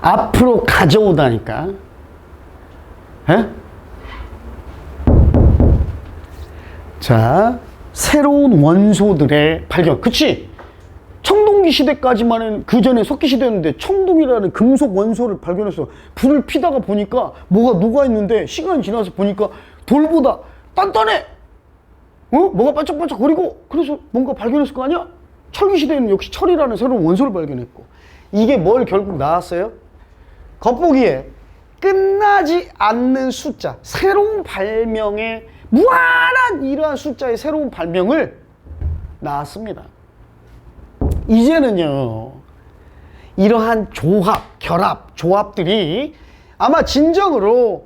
앞으로 가져오다니까. 에? 자, 새로운 원소들의 발견. 그치? 청동기 시대까지만은 그 전에 석기 시대였는데 청동이라는 금속 원소를 발견해서 불을 피다가 보니까 뭐가 녹아있는데 시간이 지나서 보니까 돌보다 단단해! 뭐가 반짝반짝거리고 그래서 뭔가 발견했을 거 아니야? 철기 시대에는 역시 철이라는 새로운 원소를 발견했고 이게 뭘 결국 나왔어요? 겉보기에 끝나지 않는 숫자, 새로운 발명의 무한한 이러한 숫자의 새로운 발명을 나왔습니다. 이제는요, 이러한 조합, 결합, 조합들이 아마 진짜로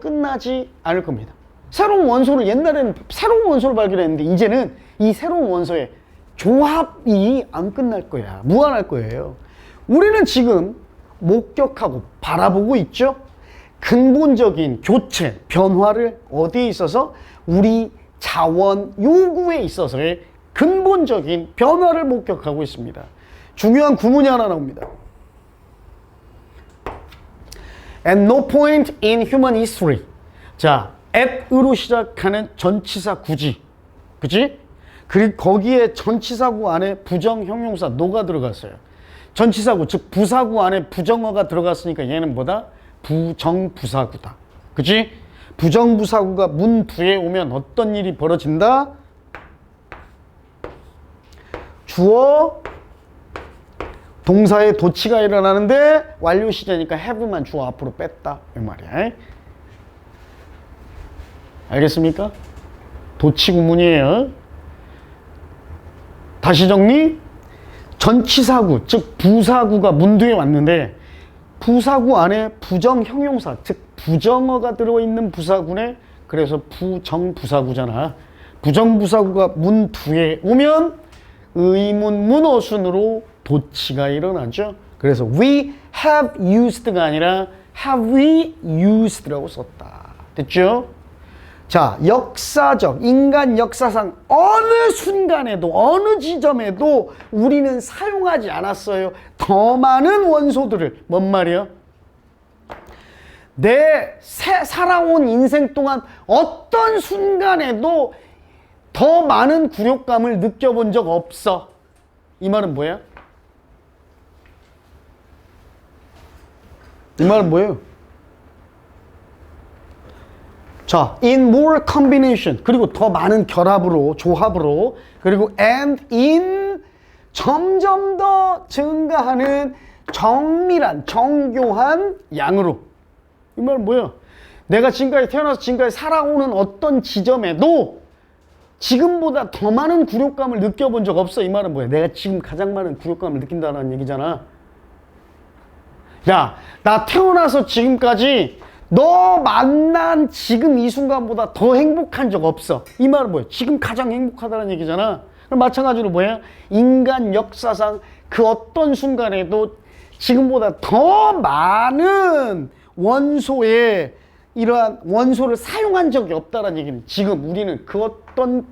끝나지 않을 겁니다. 새로운 원소를 옛날에는 새로운 원소를 발견했는데 이제는 이 새로운 원소의 조합이 안 끝날 거야. 무한할 거예요. 우리는 지금 목격하고 바라보고 있죠. 근본적인 교체, 변화를 어디에 있어서? 우리 자원 요구에 있어서의 근본적인 변화를 목격하고 있습니다. 중요한 구문이 하나 나옵니다. At no point in human history. 자, at으로 시작하는 전치사 구지. 그치? 그리고 거기에 전치사구 안에 부정 형용사 no가 들어갔어요. 전치사구, 즉 부사구 안에 부정어가 들어갔으니까 얘는 뭐다? 부정부사구다. 그치? 부정부사구가 문부에 오면 어떤 일이 벌어진다? 주어, 동사의 도치가 일어나는데 완료 시제니까 have만 주어 앞으로 뺐다. 이 말이야. 알겠습니까? 도치 구문이에요. 다시 정리. 전치사구, 즉 부사구가 문두에 왔는데 부사구 안에 부정 형용사, 즉 부정어가 들어있는 부사구네. 그래서 부정부사구잖아. 부정부사구가 문두에 오면 의문 문어순으로 도치가 일어나죠. 그래서 we have used가 아니라 have we used라고 썼다. 됐죠? 자, 역사적, 인간 역사상 어느 순간에도, 어느 지점에도 우리는 사용하지 않았어요. 더 많은 원소들을. 뭔 말이야? 내 살아온 인생 동안 어떤 순간에도 더 많은 굴욕감을 느껴본 적 없어. 이 말은 뭐야? 이 말은 뭐예요? 자, in more combination, 그리고 더 많은 결합으로, 조합으로, 그리고 and in 점점 더 증가하는 정밀한, 정교한 양으로. 이 말은 뭐야? 내가 지금까지 태어나서 지금까지 살아오는 어떤 지점에도 지금보다 더 많은 굴욕감을 느껴본 적 없어. 이 말은 뭐야? 내가 지금 가장 많은 굴욕감을 느낀다는 얘기잖아. 야, 나 태어나서 지금까지 너 만난 지금 이 순간보다 더 행복한 적 없어. 이 말은 뭐야? 지금 가장 행복하다는 얘기잖아. 그럼 마찬가지로 뭐야? 인간 역사상 그 어떤 순간에도 지금보다 더 많은 원소의 이러한 원소를 사용한 적이 없다는 얘기는 지금 우리는 그 어떤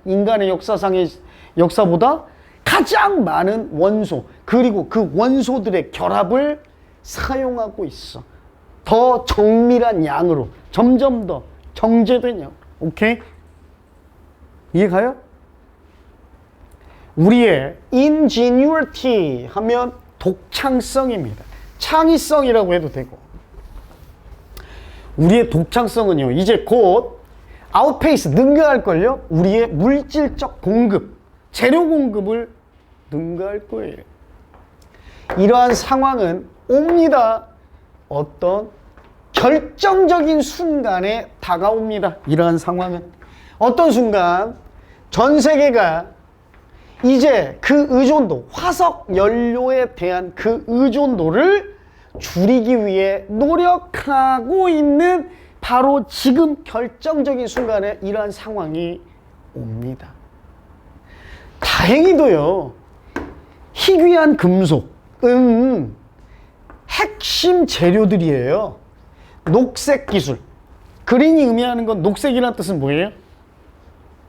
인간의 역사상의 역사보다 가장 많은 원소 그리고 그 원소들의 결합을 사용하고 있어. 더 정밀한 양으로 점점 더 정제된 양. 오케이? 이해가요? 우리의 ingenuity 하면 독창성입니다. 창의성이라고 해도 되고. 우리의 독창성은요, 이제 곧 아웃페이스 능가할걸요? 우리의 물질적 공급, 재료 공급을 능가할 거예요. 이러한 상황은 옵니다. 어떤 결정적인 순간에 다가옵니다. 이러한 상황은 어떤 순간 전 세계가 이제 그 의존도, 화석 연료에 대한 그 의존도를 줄이기 위해 노력하고 있는 바로 지금 결정적인 순간에 이러한 상황이 옵니다. 다행히도요, 희귀한 금속, 핵심 재료들이에요. 녹색 기술. 그린이 의미하는 건 녹색이라는 뜻은 뭐예요?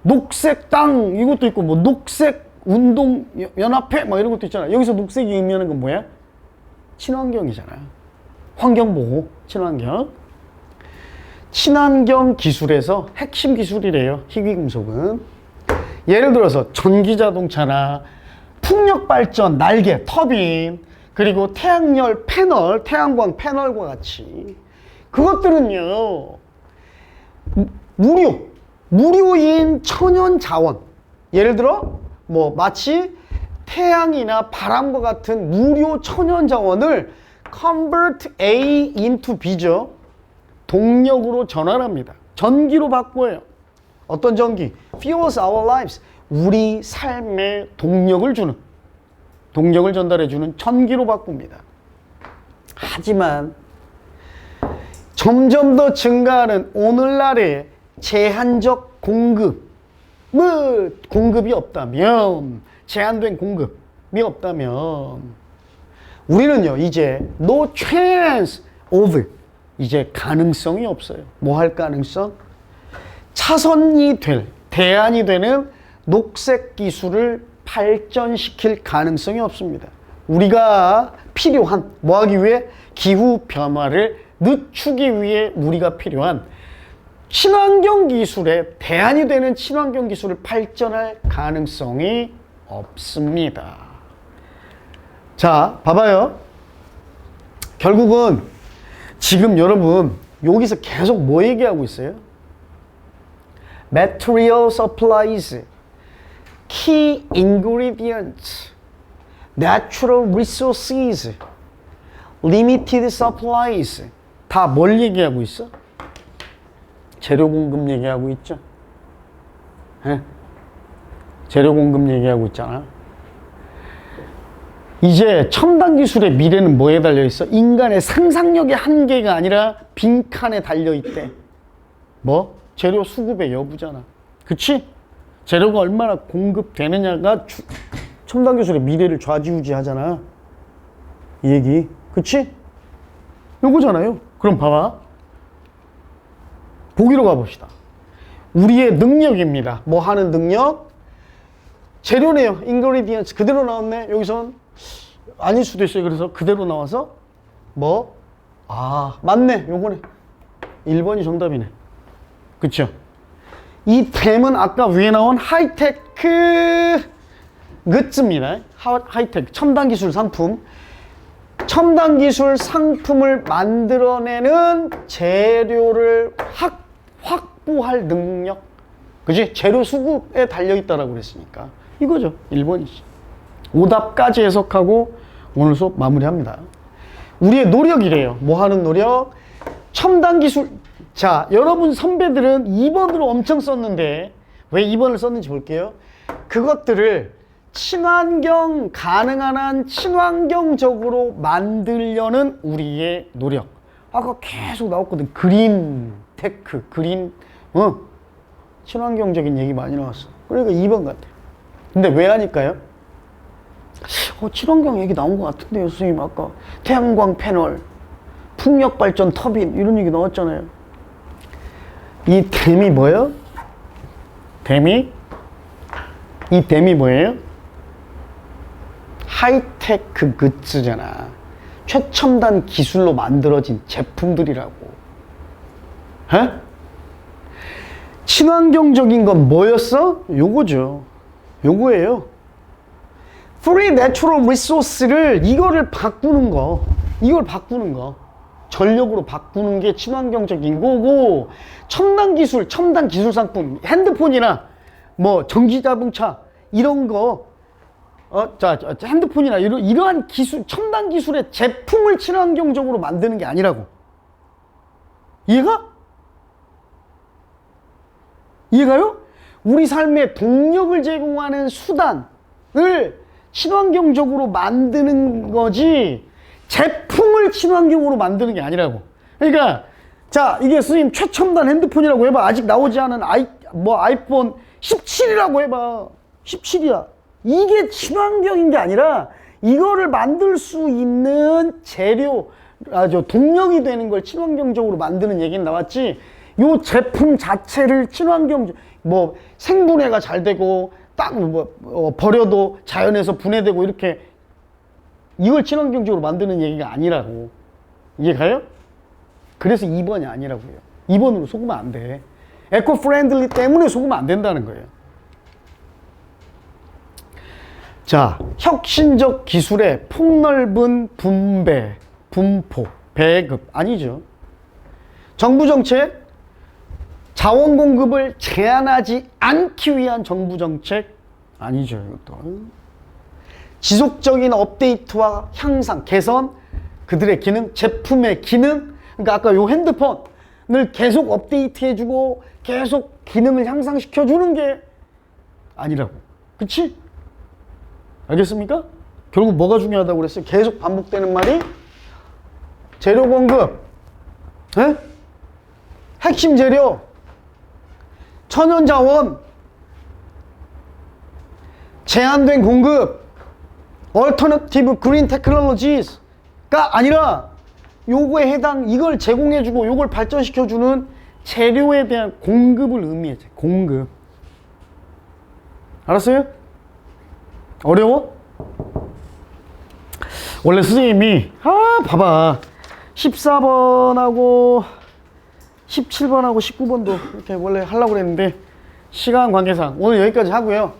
녹색 땅 이것도 있고 뭐 녹색 운동 연합회 뭐 이런 것도 있잖아요. 여기서 녹색이 의미하는 건 뭐야? 친환경이잖아요. 환경보호, 친환경. 친환경 기술에서 핵심 기술이래요. 희귀금속은. 예를 들어서 전기자동차나 풍력발전, 날개, 터빈, 그리고 태양열 패널, 태양광 패널과 같이 그것들은요 무료인 천연 자원. 예를 들어 뭐 마치 태양이나 바람과 같은 무료 천연 자원을 convert A into B죠. 동력으로 전환합니다. 전기로 바꿔요. 어떤 전기? Fuels our lives. 우리 삶에 동력을 전달해주는 전기로 바꿉니다. 하지만 점점 더 증가하는 오늘날의 제한적 공급이 없다면, 제한된 공급이 없다면 우리는요 이제 no chance of, 이제 가능성이 없어요. 뭐 할 가능성? 차선이 될, 대안이 되는 녹색 기술을 발전시킬 가능성이 없습니다. 우리가 필요한, 뭐 하기 위해? 기후 변화를 늦추기 위해 우리가 필요한 친환경 기술에 대안이 되는 친환경 기술을 발전할 가능성이 없습니다. 자, 봐봐요. 결국은 지금 여러분 여기서 계속 뭐 얘기하고 있어요? Material supplies, key ingredients, natural resources, limited supplies. 다 뭘 얘기하고 있어? 재료 공급 얘기하고 있죠. 예? 재료 공급 얘기하고 있잖아. 이제 첨단 기술의 미래는 뭐에 달려 있어? 인간의 상상력의 한계가 아니라 빈칸에 달려 있대. 뭐? 재료 수급의 여부잖아. 그치? 재료가 얼마나 공급되느냐가 첨단 기술의 미래를 좌지우지하잖아. 이 얘기. 그치? 요거잖아요. 그럼 봐봐. 보기로 가봅시다. 우리의 능력입니다. 뭐 하는 능력? 재료네요. ingredients 그대로 나왔네. 여기선 아닐 수도 있어요. 그래서 그대로 나와서 뭐? 아, 맞네. 요거네. 1번이 정답이네. 그쵸? 이 템은 아까 위에 나온 하이테크 굿즈입니다. 하이테크, 첨단 기술 상품. 첨단 기술 상품을 만들어내는 재료를 확보할 능력. 그지? 재료 수급에 달려있다라고 그랬으니까. 이거죠. 1번이지. 오답까지 해석하고 오늘 수업 마무리합니다. 우리의 노력이래요. 뭐 하는 노력? 첨단 기술. 자, 여러분 선배들은 2번으로 엄청 썼는데 왜 2번을 썼는지 볼게요. 그것들을 친환경, 가능한 한 친환경적으로 만들려는 우리의 노력. 아까 계속 나왔거든. 그린 테크, 친환경적인 얘기 많이 나왔어. 그러니까 2번 같아요. 근데 왜 하니까요? 친환경 얘기 나온 것 같은데요, 선생님. 아까 태양광 패널, 풍력 발전 터빈 이런 얘기 나왔잖아요. 이 댐이 뭐예요? 이 댐이 뭐예요? 하이테크 굿즈잖아. 최첨단 기술로 만들어진 제품들이라고. 에? 친환경적인 건 뭐였어? 요거죠. 요거예요. Free natural resource를 이걸 바꾸는 거. 전력으로 바꾸는 게 친환경적인 거고, 첨단 기술 상품, 핸드폰이나 뭐 전기자동차 이런 거, 핸드폰이나 이러한 기술, 첨단 기술의 제품을 친환경적으로 만드는 게 아니라고. 이해가요? 우리 삶에 동력을 제공하는 수단을 친환경적으로 만드는 거지, 제품을 친환경으로 만드는 게 아니라고. 그러니까 자, 이게 선생님 최첨단 핸드폰이라고 해봐. 아직 나오지 않은 아이폰 17이라고 해봐. 17이야. 이게 친환경인 게 아니라 이거를 만들 수 있는 재료, 동력이 되는 걸 친환경적으로 만드는 얘기는 나왔지. 요 제품 자체를 뭐 생분해가 잘 되고 딱 버려도 자연에서 분해되고 이렇게 이걸 친환경적으로 만드는 얘기가 아니라고. 이해가요? 그래서 2번이 아니라고요. 2번으로 속으면 안 돼. 에코 프렌들리 때문에 속으면 안 된다는 거예요. 자, 혁신적 기술의 폭넓은 분배, 분포, 배급 아니죠. 정부 정책, 자원 공급을 제한하지 않기 위한 정부 정책 아니죠. 이것도 지속적인 업데이트와 향상, 개선, 그들의 기능, 제품의 기능. 그러니까 아까 요 핸드폰을 계속 업데이트 해주고 계속 기능을 향상시켜 주는 게 아니라고. 그치? 알겠습니까? 결국 뭐가 중요하다고 그랬어요? 계속 반복되는 말이 재료 공급, 에? 핵심 재료, 천연 자원, 제한된 공급, 얼터너티브 그린 테크놀로지스가 아니라 요거에 해당 이걸 제공해주고 요걸 발전시켜주는 재료에 대한 공급을 의미해. 공급. 알았어요? 어려워? 원래 선생님이 봐봐 14번하고 17번하고 19번도 이렇게 원래 하려고 그랬는데 시간 관계상 오늘 여기까지 하고요.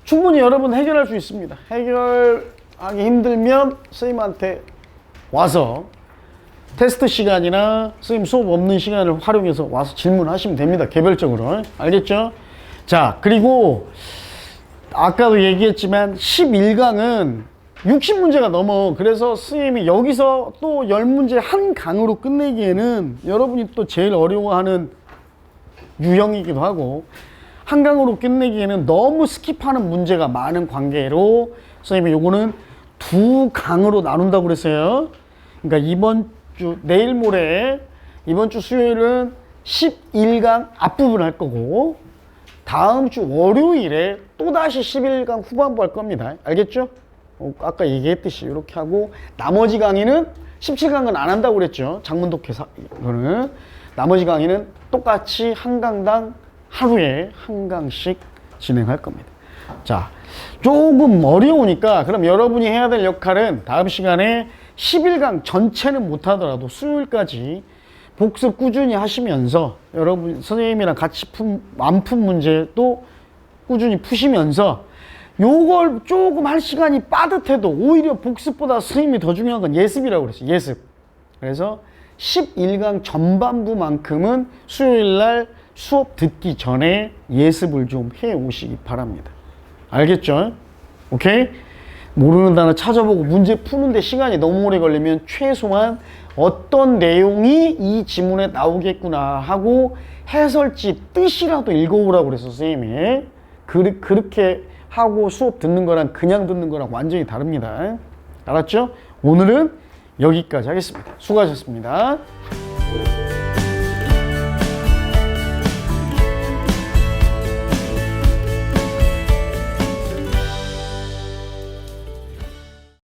충분히 여러분 해결할 수 있습니다. 해결하기 힘들면 선생님한테 와서 테스트 시간이나 선생님 수업 없는 시간을 활용해서 와서 질문하시면 됩니다. 개별적으로. 알겠죠? 자, 그리고 아까도 얘기했지만 11강은 60문제가 넘어. 그래서 선생님이 여기서 또 10문제 한 강으로 끝내기에는 여러분이 또 제일 어려워하는 유형이기도 하고 한 강으로 끝내기에는 너무 스킵하는 문제가 많은 관계로 선생님이 요거는 2강으로 나눈다고 그랬어요. 그러니까 이번 주 내일 모레 이번 주 수요일은 11강 앞부분 할 거고 다음 주 월요일에 또다시 11강 후반부 할 겁니다. 알겠죠? 아까 얘기했듯이 이렇게 하고 나머지 강의는 17강은 안 한다고 그랬죠. 장문독해서 이거는 나머지 강의는 똑같이 한 강당 하루에 한 강씩 진행할 겁니다. 자, 조금 어려우니까 그럼 여러분이 해야 될 역할은 다음 시간에 11강 전체는 못하더라도 수요일까지 복습 꾸준히 하시면서 여러분 선생님이랑 같이 완푼 문제도 꾸준히 푸시면서 요걸 조금 할 시간이 빠듯해도 오히려 복습보다 선생님이 더 중요한 건 예습이라고 그랬어요. 예습. 그래서 11강 전반부만큼은 수요일날 수업 듣기 전에 예습을 좀 해 오시기 바랍니다. 알겠죠? 오케이? 모르는 단어 찾아보고 문제 푸는데 시간이 너무 오래 걸리면 최소한 어떤 내용이 이 지문에 나오겠구나 하고 해설지 뜻이라도 읽어오라고 그랬어 선생님이. 그렇게 하고 수업 듣는 거랑 그냥 듣는 거랑 완전히 다릅니다. 알았죠? 오늘은 여기까지 하겠습니다. 수고하셨습니다.